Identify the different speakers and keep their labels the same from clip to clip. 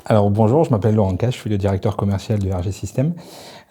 Speaker 1: Alors bonjour, je m'appelle Laurent Cache, je suis le directeur commercial de RG System.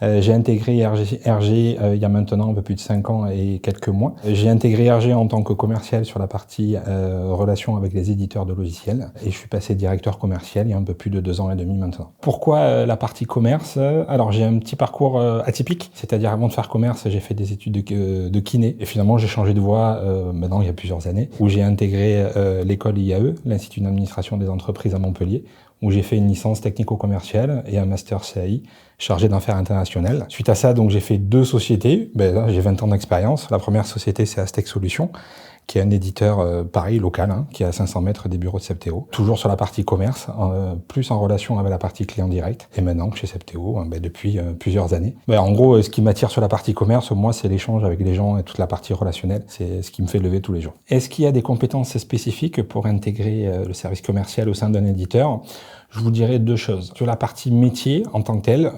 Speaker 1: J'ai intégré RG il y a maintenant un peu plus de 5 ans et quelques mois. J'ai intégré RG en tant que commercial sur la partie relations avec les éditeurs de logiciels et je suis passé directeur commercial il y a un peu plus de 2 ans et demi maintenant. Pourquoi la partie commerce? Alors j'ai un petit parcours atypique, c'est-à-dire avant de faire commerce, j'ai fait des études de kiné et finalement j'ai changé de voie maintenant il y a plusieurs années où j'ai intégré l'école IAE, l'Institut d'administration des entreprises à Montpellier, où j'ai fait une licence technico-commerciale et un master CAI chargé d'affaires internationales. Suite à ça, donc j'ai fait 2 sociétés. Là, j'ai 20 ans d'expérience. La première société, c'est Aztec Solutions, qui est un éditeur pareil, local, qui est à 500 mètres des bureaux de Septéo. Toujours sur la partie commerce, plus en relation avec la partie client direct. Et maintenant, chez Septéo, depuis plusieurs années. En gros, ce qui m'attire sur la partie commerce, moi, c'est l'échange avec les gens et toute la partie relationnelle. C'est ce qui me fait lever tous les jours. Est-ce qu'il y a des compétences spécifiques pour intégrer le service commercial au sein d'un éditeur ? Je vous dirais 2 choses. Sur la partie métier en tant que telle,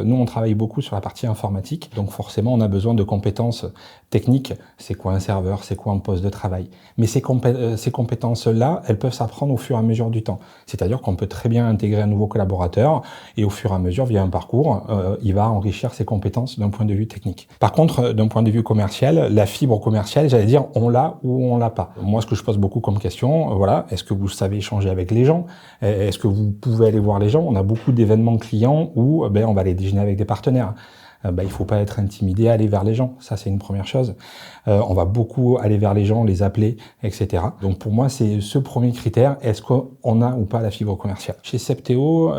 Speaker 1: nous on travaille beaucoup sur la partie informatique, donc forcément on a besoin de compétences techniques. C'est quoi un serveur, c'est quoi un poste de travail. Mais ces compétences-là, elles peuvent s'apprendre au fur et à mesure du temps. C'est-à-dire qu'on peut très bien intégrer un nouveau collaborateur et au fur et à mesure, via un parcours, il va enrichir ses compétences d'un point de vue technique. Par contre, d'un point de vue commercial, la fibre commerciale, j'allais dire, on l'a ou on l'a pas. Moi, ce que je pose beaucoup comme question, voilà, est-ce que vous savez échanger avec les gens? Est-ce que vous pouvez aller voir les gens? On a beaucoup d'événements clients où on va aller déjeuner avec des partenaires. Il faut pas être intimidé à aller vers les gens. Ça, c'est une première chose. On va beaucoup aller vers les gens, les appeler, etc. Donc, pour moi, c'est ce premier critère. Est-ce qu'on a ou pas la fibre commerciale? Chez Septéo,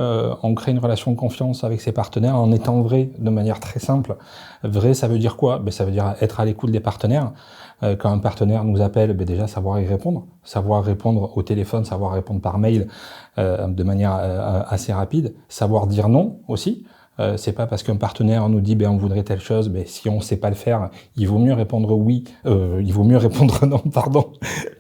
Speaker 1: on crée une relation de confiance avec ses partenaires en étant vrai de manière très simple. Vrai, ça veut dire quoi? Ça veut dire être à l'écoute des partenaires. Quand un partenaire nous appelle, déjà savoir y répondre. Savoir répondre au téléphone, savoir répondre par mail de manière assez rapide. Savoir dire non aussi. C'est pas parce qu'un partenaire nous dit on voudrait telle chose, si on sait pas le faire, il vaut mieux répondre oui, il vaut mieux répondre non, pardon,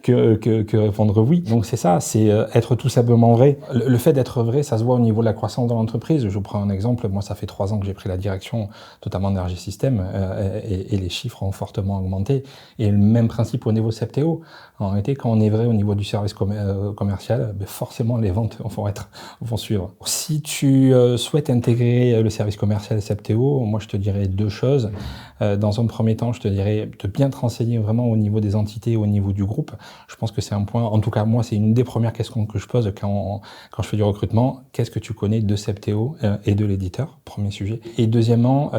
Speaker 1: que répondre oui. Donc c'est ça, c'est être tout simplement vrai. Le fait d'être vrai, ça se voit au niveau de la croissance de l'entreprise. Je vous prends un exemple, moi ça fait 3 ans que j'ai pris la direction, notamment d'RG System, et les chiffres ont fortement augmenté. Et le même principe au niveau Septéo. En réalité, quand on est vrai au niveau du service commercial, forcément les ventes vont suivre. Si tu souhaites intégrer le service commercial Septéo, moi je te dirais 2 choses. Dans un premier temps, je te dirais de bien te renseigner vraiment au niveau des entités, au niveau du groupe. Je pense que c'est un point, en tout cas moi c'est une des premières questions que je pose quand je fais du recrutement. Qu'est-ce que tu connais de Septéo et de l'éditeur? Premier sujet. Et deuxièmement,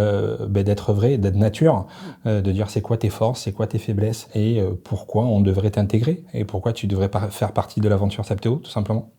Speaker 1: d'être vrai, d'être nature, de dire c'est quoi tes forces, c'est quoi tes faiblesses et pourquoi on devrait t'intégrer et pourquoi tu devrais faire partie de l'aventure Septéo, tout simplement.